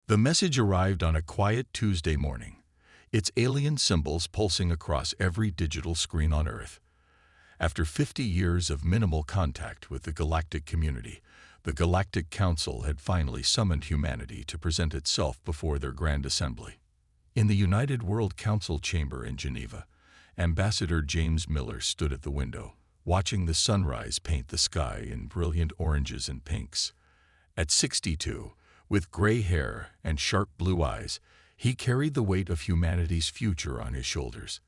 The message arrived on a quiet Tuesday morning, its alien symbols pulsing across every digital screen on Earth. After 50 years of minimal contact with the galactic community, the Galactic Council had finally summoned humanity to present itself before their Grand Assembly. In the United World Council chamber in Geneva, Ambassador James Miller stood at the window, watching the sunrise paint the sky in brilliant oranges and pinks. At 62, with gray hair and sharp blue eyes, he carried the weight of humanity's future on his shoulders.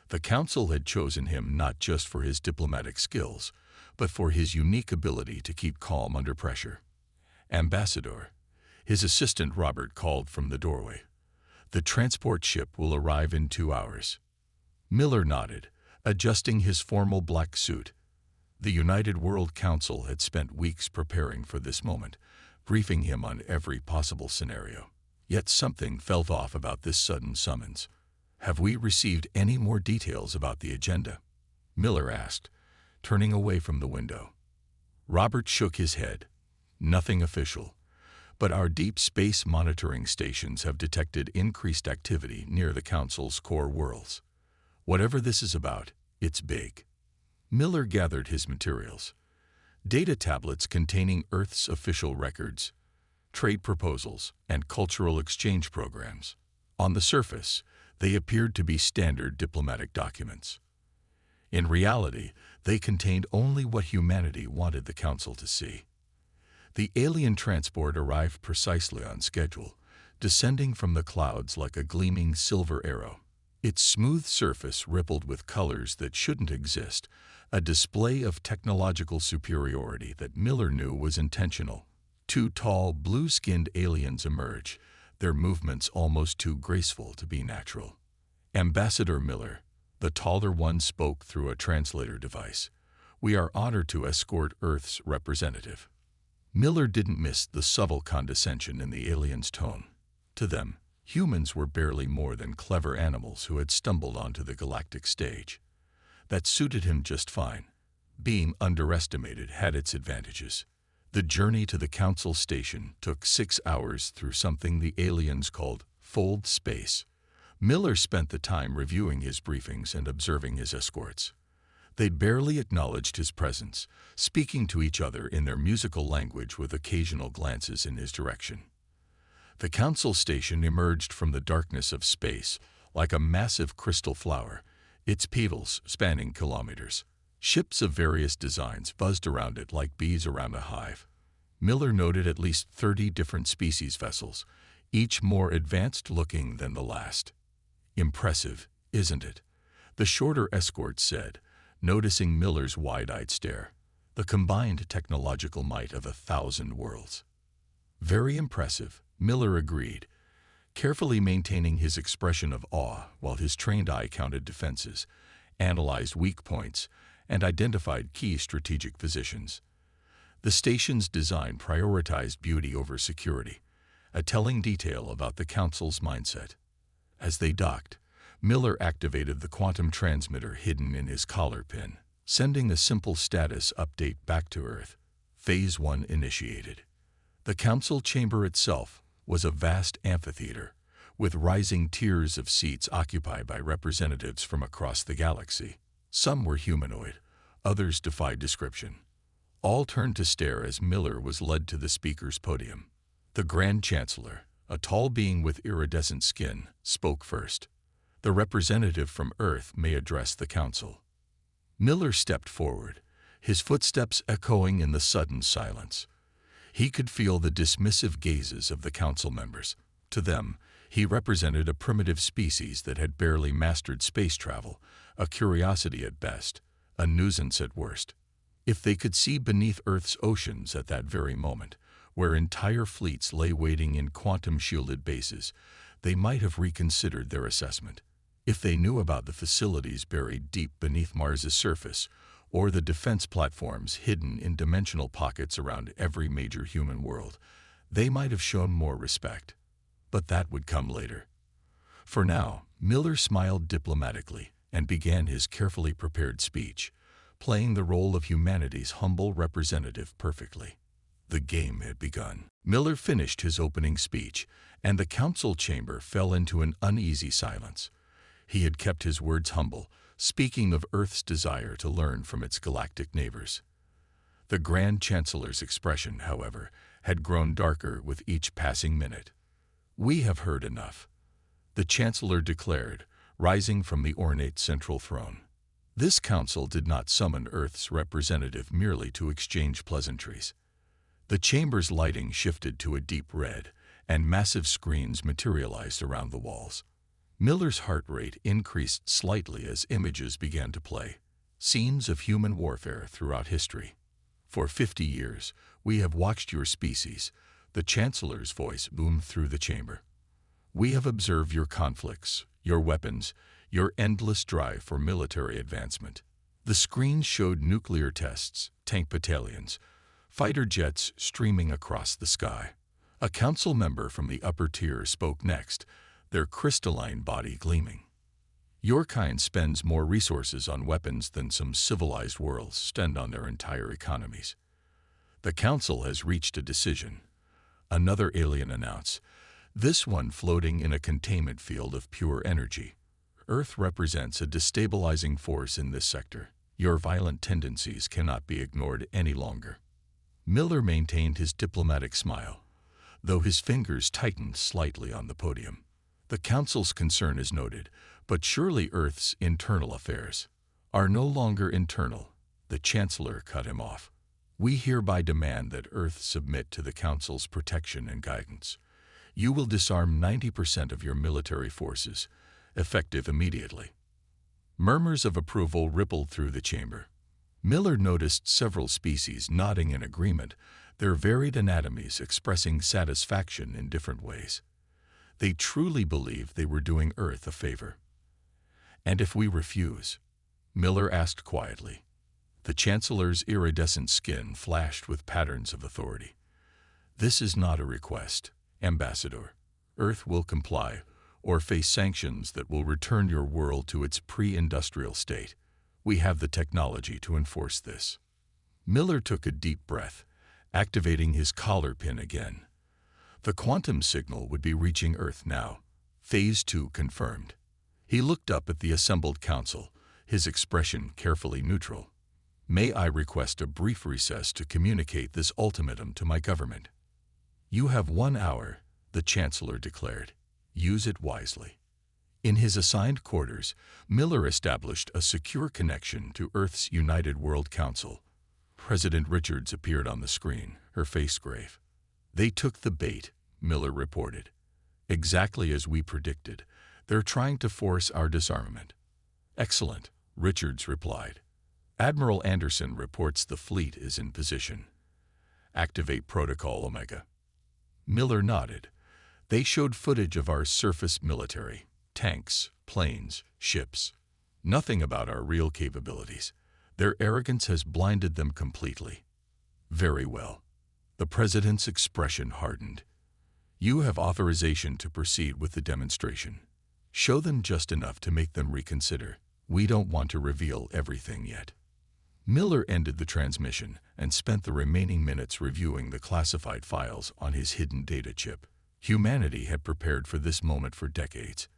The Council had chosen him not just for his diplomatic skills, but for his unique ability to keep calm under pressure. "Ambassador," his assistant Robert called from the doorway. "The transport ship will arrive in 2 hours." Miller nodded, adjusting his formal black suit. The United World Council had spent weeks preparing for this moment, briefing him on every possible scenario. Yet something felt off about this sudden summons. "Have we received any more details about the agenda?" Miller asked, turning away from the window. Robert shook his head. "Nothing official, but our deep space monitoring stations have detected increased activity near the Council's core worlds. Whatever this is about, it's big." Miller gathered his materials. Data tablets containing Earth's official records, trade proposals, and cultural exchange programs. On the surface, they appeared to be standard diplomatic documents. In reality, they contained only what humanity wanted the Council to see. The alien transport arrived precisely on schedule, descending from the clouds like a gleaming silver arrow. Its smooth surface rippled with colors that shouldn't exist, a display of technological superiority that Miller knew was intentional. 2 tall, blue-skinned aliens emerge, their movements almost too graceful to be natural. "Ambassador Miller," the taller one spoke through a translator device, "we are honored to escort Earth's representative." Miller didn't miss the subtle condescension in the alien's tone. To them, humans were barely more than clever animals who had stumbled onto the galactic stage. That suited him just fine. Being underestimated had its advantages. The journey to the Council station took 6 hours through something the aliens called fold space. Miller spent the time reviewing his briefings and observing his escorts. They'd barely acknowledged his presence, speaking to each other in their musical language with occasional glances in his direction. The Council station emerged from the darkness of space like a massive crystal flower, its petals spanning kilometers. Ships of various designs buzzed around it like bees around a hive. Miller noted at least 30 different species vessels, each more advanced-looking than the last. "Impressive, isn't it?" the shorter escort said, noticing Miller's wide-eyed stare. "The combined technological might of 1,000 worlds." "Very impressive," Miller agreed, carefully maintaining his expression of awe while his trained eye counted defenses, analyzed weak points, and identified key strategic positions. The station's design prioritized beauty over security, a telling detail about the Council's mindset. As they docked, Miller activated the quantum transmitter hidden in his collar pin, sending a simple status update back to Earth. Phase 1 initiated. The Council chamber itself was a vast amphitheater, with rising tiers of seats occupied by representatives from across the galaxy. Some were humanoid, others defied description. All turned to stare as Miller was led to the speaker's podium. The Grand Chancellor, a tall being with iridescent skin, spoke first. "The representative from Earth may address the Council." Miller stepped forward, his footsteps echoing in the sudden silence. He could feel the dismissive gazes of the Council members. To them, he represented a primitive species that had barely mastered space travel, a curiosity at best, a nuisance at worst. If they could see beneath Earth's oceans at that very moment, where entire fleets lay waiting in quantum-shielded bases, they might have reconsidered their assessment. If they knew about the facilities buried deep beneath Mars's surface, or the defense platforms hidden in dimensional pockets around every major human world, they might have shown more respect. But that would come later. For now, Miller smiled diplomatically and began his carefully prepared speech, playing the role of humanity's humble representative perfectly. The game had begun. Miller finished his opening speech, and the council chamber fell into an uneasy silence. He had kept his words humble, speaking of Earth's desire to learn from its galactic neighbors. The Grand Chancellor's expression, however, had grown darker with each passing minute. "We have heard enough," the Chancellor declared, rising from the ornate central throne. This council did not summon Earth's representative merely to exchange pleasantries. The chamber's lighting shifted to a deep red, and massive screens materialized around the walls. Miller's heart rate increased slightly as images began to play, scenes of human warfare throughout history. "For 50 years, we have watched your species," the Chancellor's voice boomed through the chamber. "We have observed your conflicts, your weapons, your endless drive for military advancement." The screens showed nuclear tests, tank battalions, fighter jets streaming across the sky. A council member from the upper tier spoke next, their crystalline body gleaming. "Your kind spends more resources on weapons than some civilized worlds spend on their entire economies." "The council has reached a decision," another alien announced, this one floating in a containment field of pure energy. "Earth represents a destabilizing force in this sector. Your violent tendencies cannot be ignored any longer." Miller maintained his diplomatic smile, though his fingers tightened slightly on the podium. "The Council's concern is noted, but surely Earth's internal affairs are no longer internal," the Chancellor cut him off. "We hereby demand that Earth submit to the Council's protection and guidance. You will disarm 90% of your military forces, effective immediately." Murmurs of approval rippled through the chamber. Miller noticed several species nodding in agreement, their varied anatomies expressing satisfaction in different ways. They truly believed they were doing Earth a favor. "And if we refuse?" Miller asked quietly. The Chancellor's iridescent skin flashed with patterns of authority. "This is not a request, Ambassador. Earth will comply, or face sanctions that will return your world to its pre-industrial state. We have the technology to enforce this." Miller took a deep breath, activating his collar pin again. The quantum signal would be reaching Earth now. Phase 2 confirmed. He looked up at the assembled council, his expression carefully neutral. "May I request a brief recess to communicate this ultimatum to my government?" "You have 1 hour," the Chancellor declared. "Use it wisely." In his assigned quarters, Miller established a secure connection to Earth's United World Council. President Richards appeared on the screen, her face grave. "They took the bait," Miller reported. "Exactly as we predicted. They're trying to force our disarmament." "Excellent," Richards replied. "Admiral Anderson reports the fleet is in position. Activate Protocol Omega." Miller nodded. They showed footage of our surface military, tanks, planes, ships. Nothing about our real capabilities. Their arrogance has blinded them completely. "Very well." The President's expression hardened. "You have authorization to proceed with the demonstration. Show them just enough to make them reconsider. We don't want to reveal everything yet." Miller ended the transmission and spent the remaining minutes reviewing the classified files on his hidden data chip. Humanity had prepared for this moment for decades.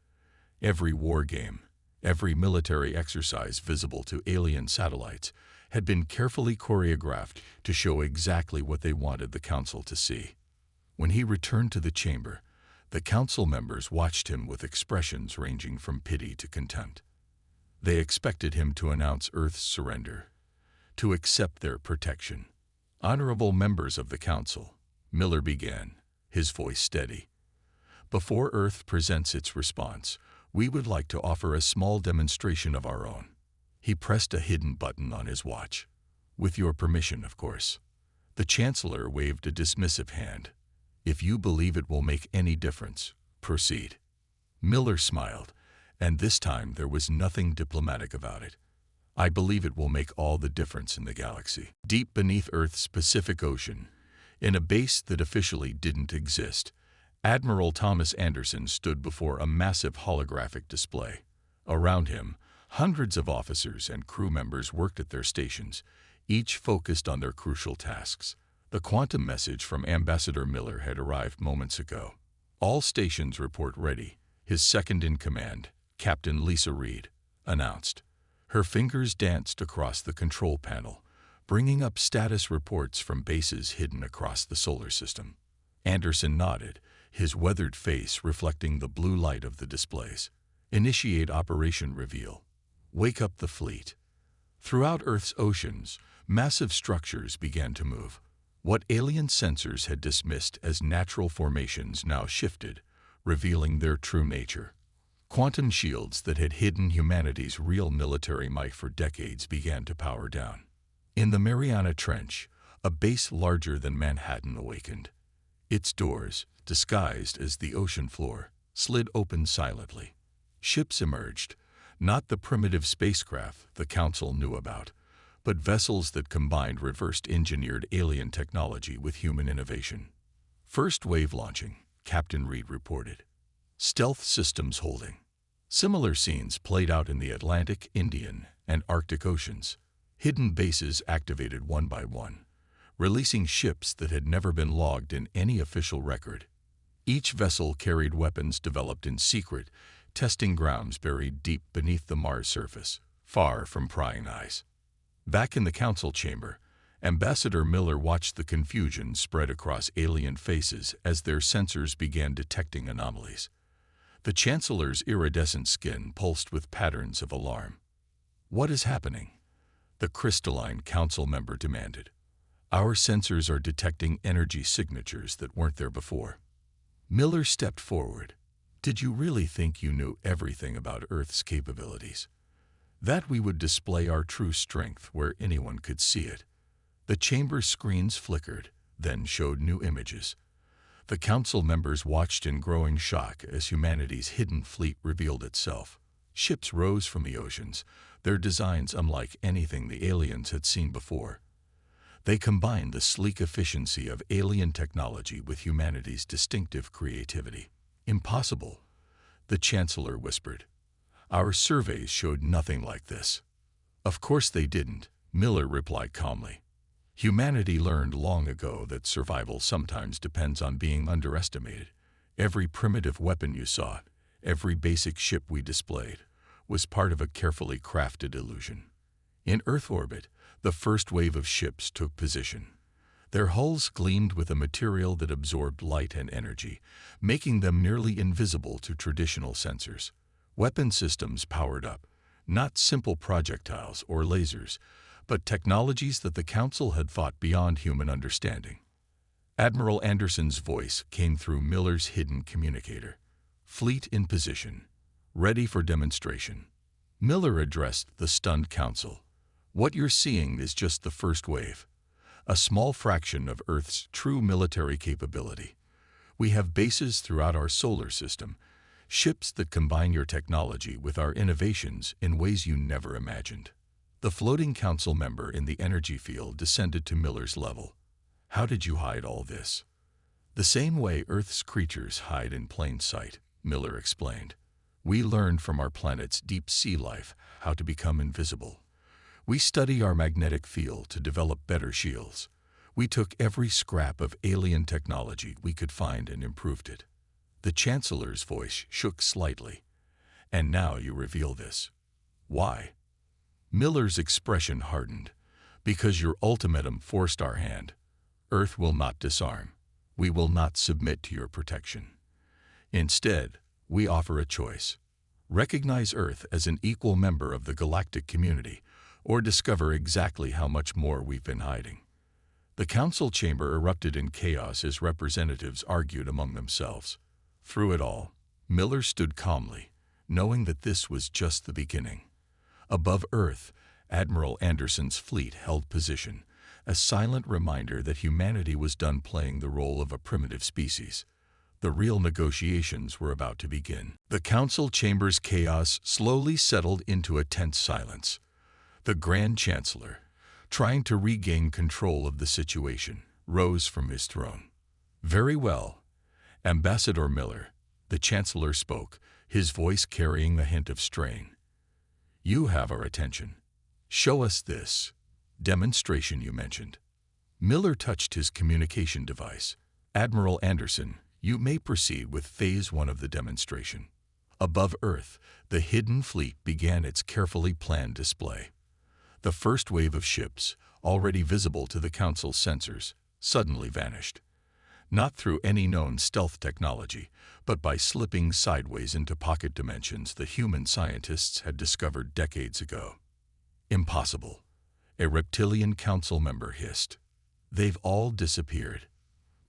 Every war game, every military exercise visible to alien satellites had been carefully choreographed to show exactly what they wanted the Council to see. When he returned to the chamber, the Council members watched him with expressions ranging from pity to contempt. They expected him to announce Earth's surrender, to accept their protection. "Honorable members of the Council," Miller began, his voice steady. "Before Earth presents its response, we would like to offer a small demonstration of our own." He pressed a hidden button on his watch. "With your permission, of course." The Chancellor waved a dismissive hand. "If you believe it will make any difference, proceed." Miller smiled, and this time there was nothing diplomatic about it. "I believe it will make all the difference in the galaxy." Deep beneath Earth's Pacific Ocean, in a base that officially didn't exist, Admiral Thomas Anderson stood before a massive holographic display. Around him, hundreds of officers and crew members worked at their stations, each focused on their crucial tasks. The quantum message from Ambassador Miller had arrived moments ago. All stations report ready, his second-in-command, Captain Lisa Reed, announced. Her fingers danced across the control panel, bringing up status reports from bases hidden across the solar system. Anderson nodded, his weathered face reflecting the blue light of the displays. Initiate Operation Reveal. Wake up the fleet. Throughout Earth's oceans, massive structures began to move. What alien sensors had dismissed as natural formations now shifted, revealing their true nature. Quantum shields that had hidden humanity's real military might for decades began to power down. In the Mariana Trench, a base larger than Manhattan awakened. Its doors, disguised as the ocean floor, slid open silently. Ships emerged, not the primitive spacecraft the Council knew about, but vessels that combined reversed-engineered alien technology with human innovation. First wave launching, Captain Reed reported. Stealth systems holding. Similar scenes played out in the Atlantic, Indian, and Arctic Oceans. Hidden bases activated one by one, releasing ships that had never been logged in any official record. Each vessel carried weapons developed in secret, testing grounds buried deep beneath the Mars surface, far from prying eyes. Back in the Council chamber, Ambassador Miller watched the confusion spread across alien faces as their sensors began detecting anomalies. The Chancellor's iridescent skin pulsed with patterns of alarm. "What is happening?" the crystalline Council member demanded. "Our sensors are detecting energy signatures that weren't there before." Miller stepped forward. "Did you really think you knew everything about Earth's capabilities? That we would display our true strength where anyone could see it?" The chamber screens flickered, then showed new images. The Council members watched in growing shock as humanity's hidden fleet revealed itself. Ships rose from the oceans, their designs unlike anything the aliens had seen before. They combined the sleek efficiency of alien technology with humanity's distinctive creativity. "Impossible," the Chancellor whispered. "Our surveys showed nothing like this." "Of course they didn't," Miller replied calmly. "Humanity learned long ago that survival sometimes depends on being underestimated. Every primitive weapon you saw, every basic ship we displayed, was part of a carefully crafted illusion." In Earth orbit, the first wave of ships took position. Their hulls gleamed with a material that absorbed light and energy, making them nearly invisible to traditional sensors. Weapon systems powered up, not simple projectiles or lasers, but technologies that the Council had thought beyond human understanding. Admiral Anderson's voice came through Miller's hidden communicator. "Fleet in position, ready for demonstration." Miller addressed the stunned Council. "What you're seeing is just the first wave, a small fraction of Earth's true military capability. We have bases throughout our solar system, ships that combine your technology with our innovations in ways you never imagined." The floating Council member in the energy field descended to Miller's level. "How did you hide all this?" "The same way Earth's creatures hide in plain sight," Miller explained. "We learned from our planet's deep sea life how to become invisible. We study our magnetic field to develop better shields. We took every scrap of alien technology we could find and improved it." The Chancellor's voice shook slightly. "And now you reveal this. Why?" Miller's expression hardened. "Because your ultimatum forced our hand. Earth will not disarm. We will not submit to your protection. Instead, we offer a choice. Recognize Earth as an equal member of the galactic community, or discover exactly how much more we've been hiding." The Council chamber erupted in chaos as representatives argued among themselves. Through it all, Miller stood calmly, knowing that this was just the beginning. Above Earth, Admiral Anderson's fleet held position, a silent reminder that humanity was done playing the role of a primitive species. The real negotiations were about to begin. The Council chamber's chaos slowly settled into a tense silence. The Grand Chancellor, trying to regain control of the situation, rose from his throne. "Very well, Ambassador Miller," the Chancellor spoke, his voice carrying a hint of strain. "You have our attention. Show us this demonstration you mentioned." Miller touched his communication device. "Admiral Anderson, you may proceed with Phase 1 of the demonstration." Above Earth, the hidden fleet began its carefully planned display. The first wave of ships, already visible to the Council's sensors, suddenly vanished. Not through any known stealth technology, but by slipping sideways into pocket dimensions the human scientists had discovered decades ago. "Impossible," a reptilian council member hissed. "They've all disappeared."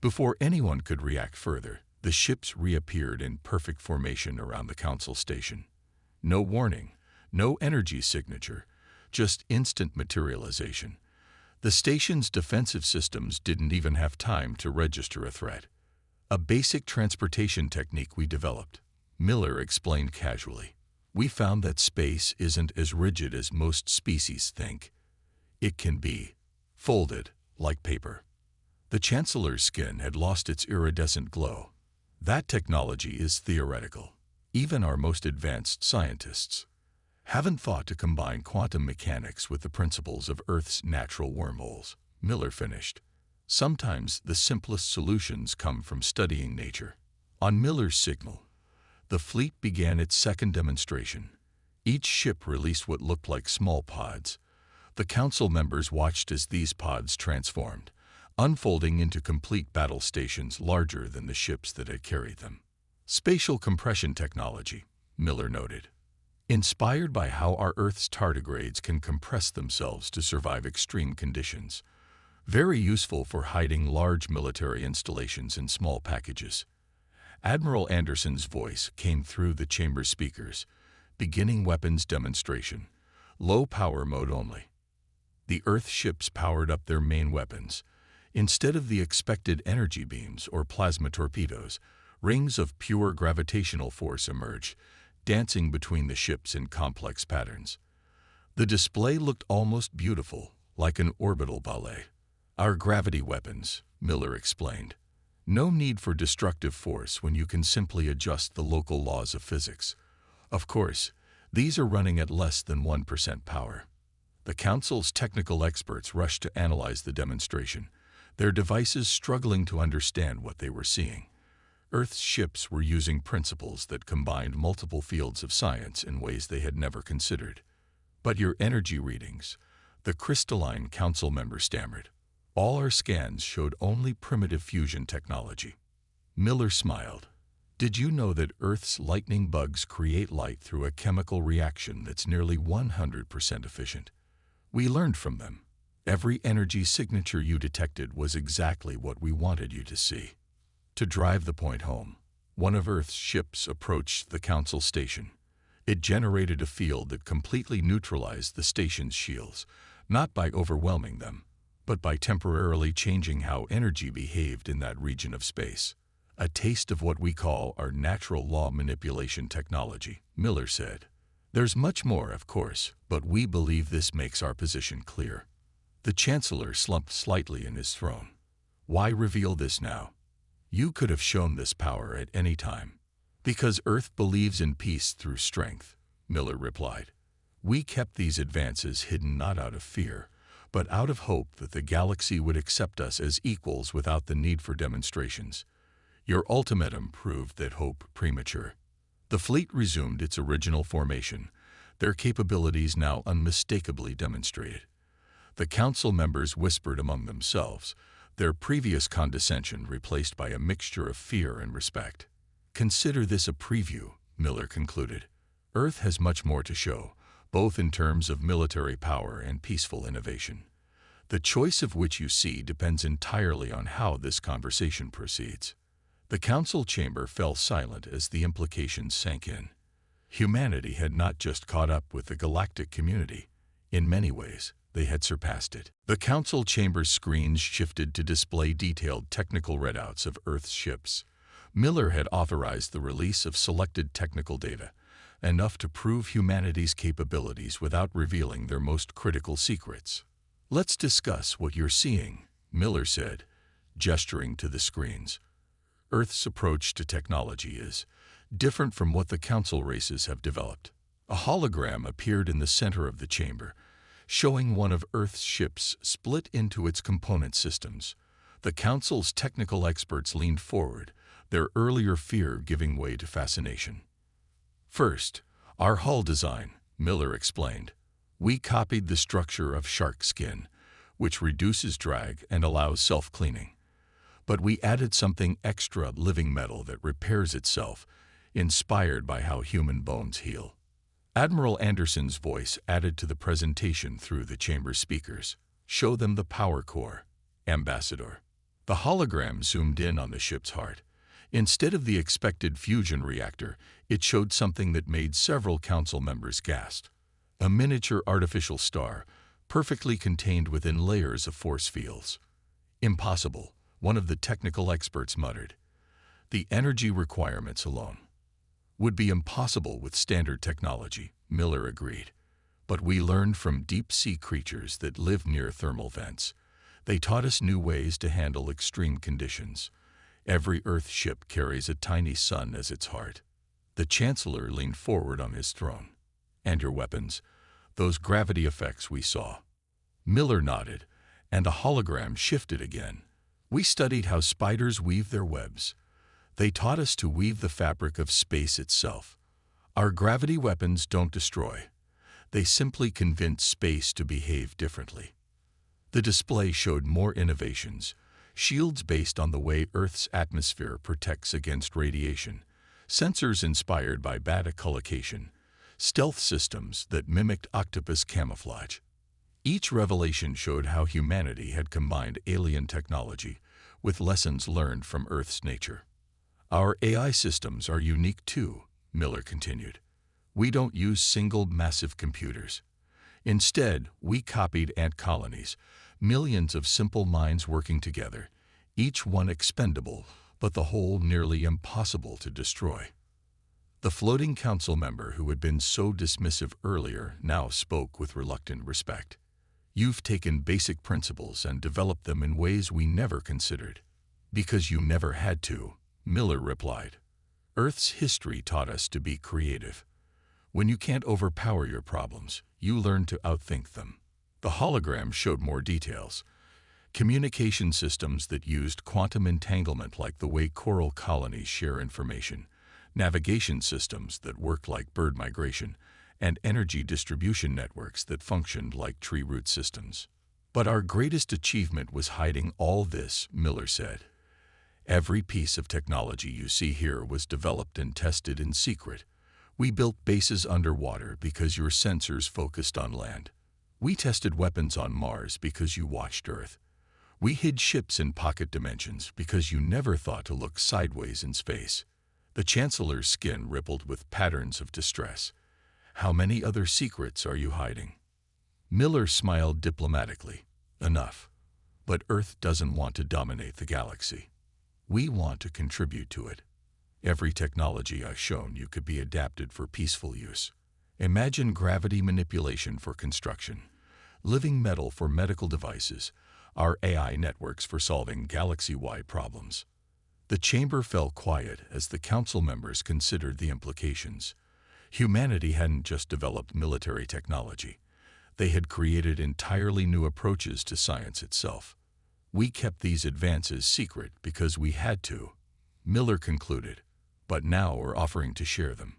Before anyone could react further, the ships reappeared in perfect formation around the council station. No warning, no energy signature, just instant materialization. The station's defensive systems didn't even have time to register a threat. "A basic transportation technique we developed," Miller explained casually. "We found that space isn't as rigid as most species think. It can be folded like paper." The Chancellor's skin had lost its iridescent glow. "That technology is theoretical. Even our most advanced scientists haven't thought to combine quantum mechanics with the principles of Earth's natural wormholes," Miller finished. "Sometimes the simplest solutions come from studying nature." On Miller's signal, the fleet began its second demonstration. Each ship released what looked like small pods. The Council members watched as these pods transformed, unfolding into complete battle stations larger than the ships that had carried them. "Spatial compression technology," Miller noted. "Inspired by how our Earth's tardigrades can compress themselves to survive extreme conditions. Very useful for hiding large military installations in small packages." Admiral Anderson's voice came through the chamber speakers. "Beginning weapons demonstration. Low power mode only." The Earth ships powered up their main weapons. Instead of the expected energy beams or plasma torpedoes, rings of pure gravitational force emerged, dancing between the ships in complex patterns. The display looked almost beautiful, like an orbital ballet. "Our gravity weapons," Miller explained. "No need for destructive force when you can simply adjust the local laws of physics. Of course, these are running at less than 1% power." The Council's technical experts rushed to analyze the demonstration, their devices struggling to understand what they were seeing. Earth's ships were using principles that combined multiple fields of science in ways they had never considered. "But your energy readings," the crystalline council member stammered. "All our scans showed only primitive fusion technology." Miller smiled. "Did you know that Earth's lightning bugs create light through a chemical reaction that's nearly 100% efficient? We learned from them. Every energy signature you detected was exactly what we wanted you to see." To drive the point home, one of Earth's ships approached the Council station. It generated a field that completely neutralized the station's shields, not by overwhelming them, but by temporarily changing how energy behaved in that region of space. "A taste of what we call our natural law manipulation technology," Miller said. "There's much more, of course, but we believe this makes our position clear." The Chancellor slumped slightly in his throne. "Why reveal this now? You could have shown this power at any time." "Because Earth believes in peace through strength," Miller replied. "We kept these advances hidden not out of fear, but out of hope that the galaxy would accept us as equals without the need for demonstrations. Your ultimatum proved that hope premature." The fleet resumed its original formation, their capabilities now unmistakably demonstrated. The Council members whispered among themselves, their previous condescension replaced by a mixture of fear and respect. "Consider this a preview," Miller concluded. "Earth has much more to show, both in terms of military power and peaceful innovation. The choice of which you see depends entirely on how this conversation proceeds." The Council chamber fell silent as the implications sank in. Humanity had not just caught up with the galactic community. In many ways, they had surpassed it. The Council chamber's screens shifted to display detailed technical readouts of Earth's ships. Miller had authorized the release of selected technical data, enough to prove humanity's capabilities without revealing their most critical secrets. "Let's discuss what you're seeing," Miller said, gesturing to the screens. "Earth's approach to technology is different from what the Council races have developed." A hologram appeared in the center of the chamber, showing one of Earth's ships split into its component systems. The Council's technical experts leaned forward, their earlier fear giving way to fascination. First, our hull design, Miller explained. We copied the structure of shark skin, which reduces drag and allows self-cleaning. But we added something extra, living metal that repairs itself, inspired by how human bones heal. Admiral Anderson's voice added to the presentation through the chamber speakers. Show them the power core, Ambassador. The hologram zoomed in on the ship's heart. Instead of the expected fusion reactor, it showed something that made several council members gasp. A miniature artificial star, perfectly contained within layers of force fields. Impossible, one of the technical experts muttered. The energy requirements alone would be impossible with standard technology, Miller agreed. But we learned from deep-sea creatures that live near thermal vents. They taught us new ways to handle extreme conditions. Every Earth ship carries a tiny sun as its heart. The Chancellor leaned forward on his throne. And your weapons, those gravity effects we saw. Miller nodded, and the hologram shifted again. We studied how spiders weave their webs. They taught us to weave the fabric of space itself. Our gravity weapons don't destroy. They simply convince space to behave differently. The display showed more innovations, shields based on the way Earth's atmosphere protects against radiation, sensors inspired by bad echolocation, stealth systems that mimicked octopus camouflage. Each revelation showed how humanity had combined alien technology with lessons learned from Earth's nature. Our AI systems are unique too, Miller continued. We don't use single massive computers. Instead, we copied ant colonies, millions of simple minds working together, each one expendable, but the whole nearly impossible to destroy. The floating council member who had been so dismissive earlier now spoke with reluctant respect. You've taken basic principles and developed them in ways we never considered. Because you never had to, Miller replied. Earth's history taught us to be creative. When you can't overpower your problems, you learn to outthink them. The hologram showed more details. Communication systems that used quantum entanglement like the way coral colonies share information, navigation systems that worked like bird migration, and energy distribution networks that functioned like tree root systems. But our greatest achievement was hiding all this, Miller said. Every piece of technology you see here was developed and tested in secret. We built bases underwater because your sensors focused on land. We tested weapons on Mars because you watched Earth. We hid ships in pocket dimensions because you never thought to look sideways in space. The Chancellor's skin rippled with patterns of distress. How many other secrets are you hiding? Miller smiled diplomatically. Enough. But Earth doesn't want to dominate the galaxy. We want to contribute to it. Every technology I've shown you could be adapted for peaceful use. Imagine gravity manipulation for construction, living metal for medical devices, our AI networks for solving galaxy-wide problems. The chamber fell quiet as the council members considered the implications. Humanity hadn't just developed military technology. They had created entirely new approaches to science itself. We kept these advances secret because we had to, Miller concluded, but now we're offering to share them.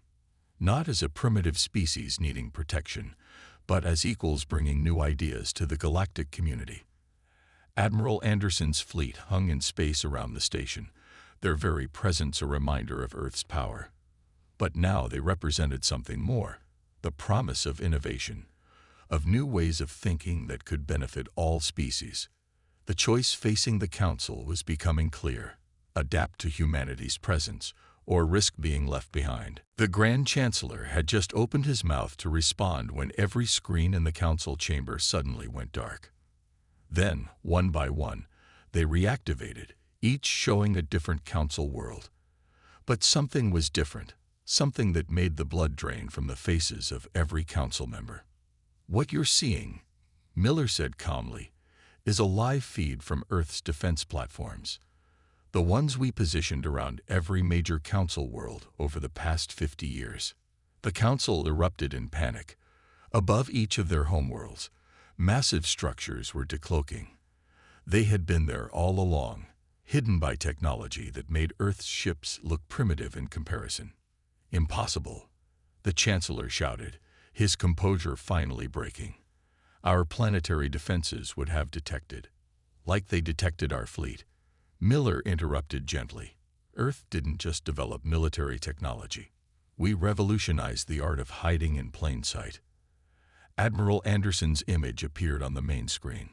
Not as a primitive species needing protection, but as equals bringing new ideas to the galactic community. Admiral Anderson's fleet hung in space around the station, their very presence a reminder of Earth's power. But now they represented something more, the promise of innovation, of new ways of thinking that could benefit all species. The choice facing the Council was becoming clear: adapt to humanity's presence, or risk being left behind. The Grand Chancellor had just opened his mouth to respond when every screen in the Council chamber suddenly went dark. Then, one by one, they reactivated, each showing a different Council world. But something was different, something that made the blood drain from the faces of every Council member. What you're seeing, Miller said calmly, is a live feed from Earth's defense platforms. The ones we positioned around every major Council world over the past 50 years. The Council erupted in panic. Above each of their homeworlds, Massive structures were decloaking. They had been there all along, hidden by technology that made Earth's ships look primitive in comparison. Impossible, the Chancellor shouted, his composure finally breaking. Our planetary defenses would have detected. Like they detected our fleet. Miller interrupted gently. Earth didn't just develop military technology. We revolutionized the art of hiding in plain sight. Admiral Anderson's image appeared on the main screen.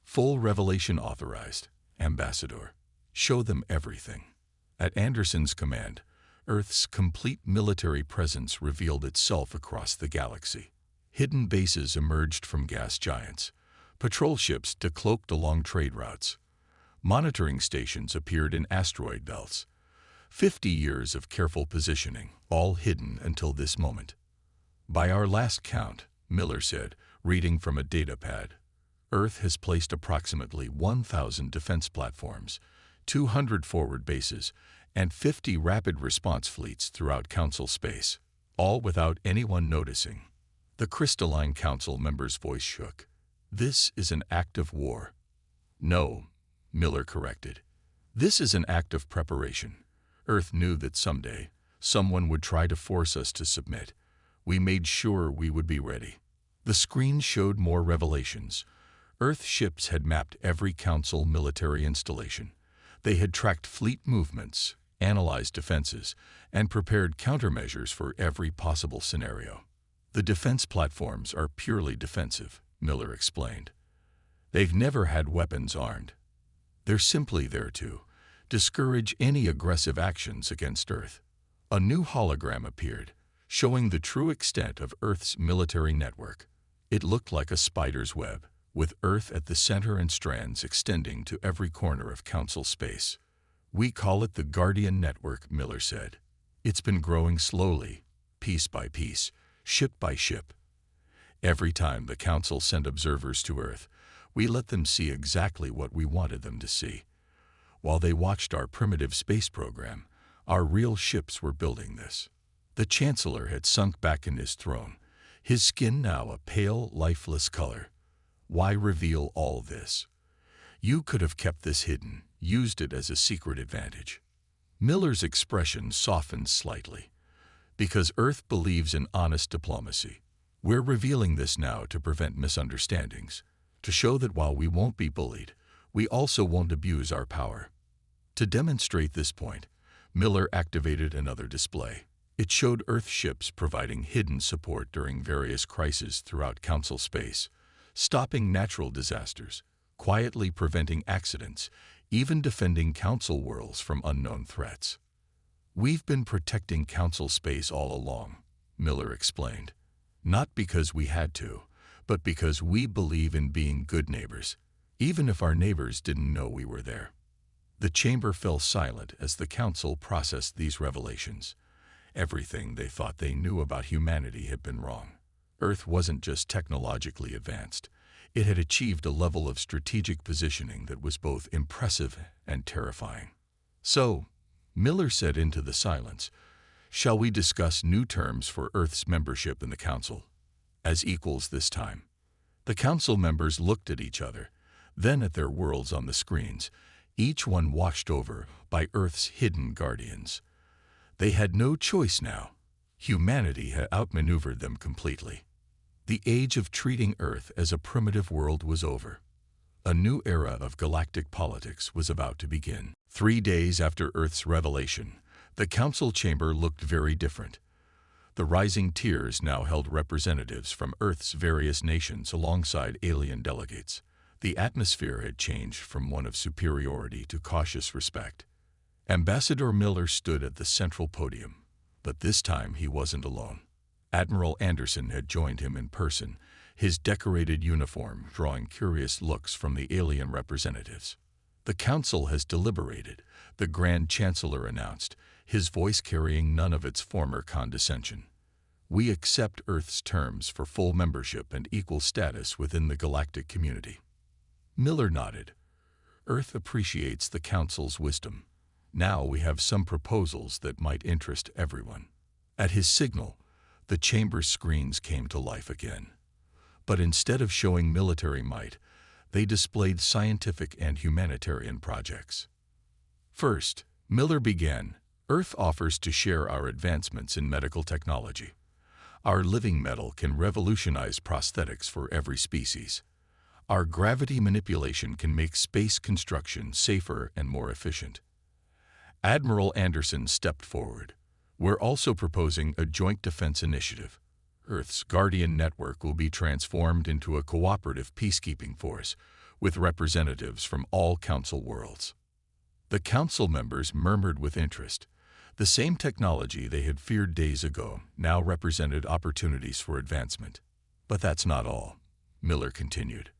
Full revelation authorized. Ambassador. Show them everything. At Anderson's command, Earth's complete military presence revealed itself across the galaxy. Hidden bases emerged from gas giants. Patrol ships decloaked along trade routes. Monitoring stations appeared in asteroid belts. 50 years of careful positioning, all hidden until this moment. By our last count, Miller said, reading from a datapad, Earth has placed approximately 1,000 defense platforms, 200 forward bases, and 50 rapid response fleets throughout Council space, all without anyone noticing. The Crystalline Council member's voice shook. This is an act of war. No, Miller corrected. This is an act of preparation. Earth knew that someday, someone would try to force us to submit. We made sure we would be ready. The screen showed more revelations. Earth ships had mapped every Council military installation. They had tracked fleet movements, analyzed defenses, and prepared countermeasures for every possible scenario. The defense platforms are purely defensive, Miller explained. They've never had weapons armed. They're simply there to discourage any aggressive actions against Earth. A new hologram appeared, showing the true extent of Earth's military network. It looked like a spider's web, with Earth at the center and strands extending to every corner of Council space. We call it the Guardian Network, Miller said. It's been growing slowly, piece by piece, ship by ship. Every time the Council sent observers to Earth, we let them see exactly what we wanted them to see. While they watched our primitive space program, our real ships were building this. The Chancellor had sunk back in his throne, his skin now a pale, lifeless color. Why reveal all this? You could have kept this hidden, used it as a secret advantage. Miller's expression softened slightly. Because Earth believes in honest diplomacy. We're revealing this now to prevent misunderstandings, to show that while we won't be bullied, we also won't abuse our power. To demonstrate this point, Miller activated another display. It showed Earth ships providing hidden support during various crises throughout Council space, stopping natural disasters, quietly preventing accidents, even defending Council worlds from unknown threats. We've been protecting Council space all along, Miller explained. Not because we had to, but because we believe in being good neighbors, even if our neighbors didn't know we were there. The chamber fell silent as the Council processed these revelations. Everything they thought they knew about humanity had been wrong. Earth wasn't just technologically advanced. It had achieved a level of strategic positioning that was both impressive and terrifying. So, Miller said into the silence, shall we discuss new terms for Earth's membership in the Council? As equals this time. The Council members looked at each other, then at their worlds on the screens, each one watched over by Earth's hidden guardians. They had no choice now. Humanity had outmaneuvered them completely. The age of treating Earth as a primitive world was over. A new era of galactic politics was about to begin. 3 days after Earth's revelation, the Council chamber looked very different. The rising tiers now held representatives from Earth's various nations alongside alien delegates. The atmosphere had changed from one of superiority to cautious respect. Ambassador Miller stood at the central podium, but this time he wasn't alone. Admiral Anderson had joined him in person, his decorated uniform drawing curious looks from the alien representatives. The Council has deliberated, the Grand Chancellor announced, his voice carrying none of its former condescension. We accept Earth's terms for full membership and equal status within the galactic community. Miller nodded. Earth appreciates the Council's wisdom. Now we have some proposals that might interest everyone. At his signal, the chamber's screens came to life again. But instead of showing military might, they displayed scientific and humanitarian projects. First, Miller began, Earth offers to share our advancements in medical technology. Our living metal can revolutionize prosthetics for every species. Our gravity manipulation can make space construction safer and more efficient. Admiral Anderson stepped forward. We're also proposing a joint defense initiative. Earth's Guardian Network will be transformed into a cooperative peacekeeping force with representatives from all Council worlds. The Council members murmured with interest. The same technology they had feared days ago now represented opportunities for advancement. But that's not all, Miller continued.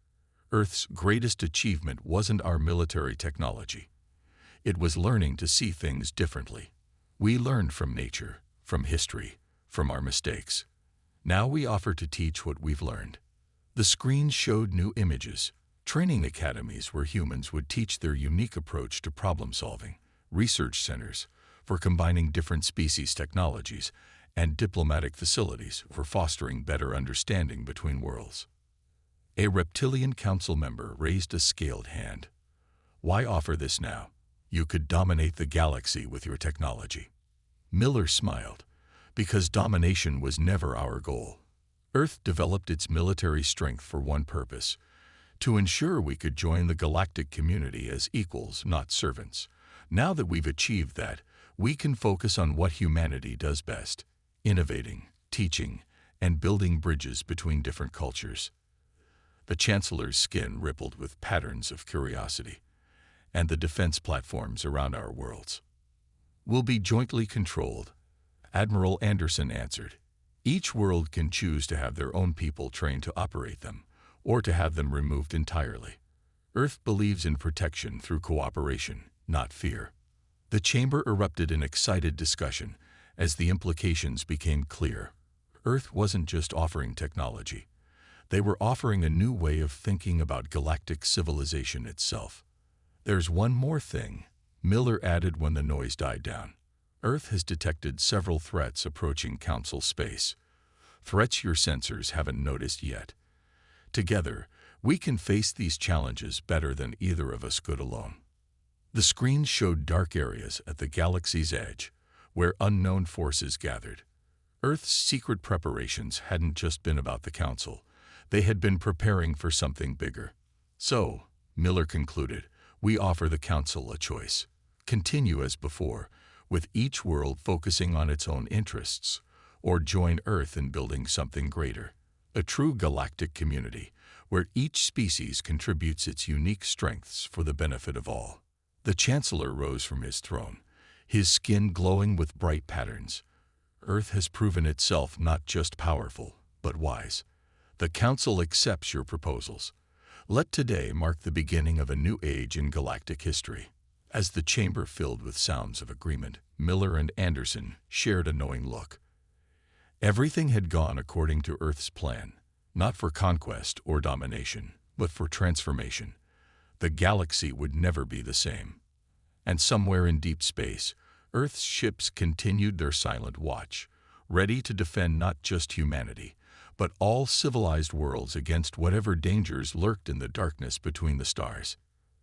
Earth's greatest achievement wasn't our military technology. It was learning to see things differently. We learned from nature, from history, from our mistakes. Now we offer to teach what we've learned. The screens showed new images, training academies where humans would teach their unique approach to problem-solving, research centers for combining different species technologies, and diplomatic facilities for fostering better understanding between worlds. A reptilian council member raised a scaled hand. Why offer this now? You could dominate the galaxy with your technology. Miller smiled, because domination was never our goal. Earth developed its military strength for one purpose, to ensure we could join the galactic community as equals, not servants. Now that we've achieved that, we can focus on what humanity does best, innovating, teaching, and building bridges between different cultures. The Chancellor's skin rippled with patterns of curiosity, and the defense platforms around our worlds will be jointly controlled, Admiral Anderson answered. Each world can choose to have their own people trained to operate them, or to have them removed entirely. Earth believes in protection through cooperation, not fear. The chamber erupted in excited discussion as the implications became clear. Earth wasn't just offering technology. They were offering a new way of thinking about galactic civilization itself. There's one more thing, Miller added when the noise died down. Earth has detected several threats approaching Council space. Threats your sensors haven't noticed yet. Together, we can face these challenges better than either of us could alone. The screen showed dark areas at the galaxy's edge, where unknown forces gathered. Earth's secret preparations hadn't just been about the Council. They had been preparing for something bigger. So, Miller concluded, we offer the Council a choice. Continue as before, with each world focusing on its own interests, or join Earth in building something greater. A true galactic community, where each species contributes its unique strengths for the benefit of all. The Chancellor rose from his throne, his skin glowing with bright patterns. Earth has proven itself not just powerful, but wise. The Council accepts your proposals. Let today mark the beginning of a new age in galactic history. As the chamber filled with sounds of agreement, Miller and Anderson shared a knowing look. Everything had gone according to Earth's plan, not for conquest or domination, but for transformation. The galaxy would never be the same. And somewhere in deep space, Earth's ships continued their silent watch, ready to defend not just humanity, but all civilized worlds against whatever dangers lurked in the darkness between the stars.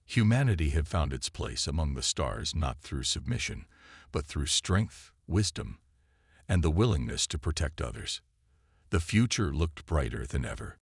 Humanity had found its place among the stars not through submission, but through strength, wisdom, and the willingness to protect others. The future looked brighter than ever.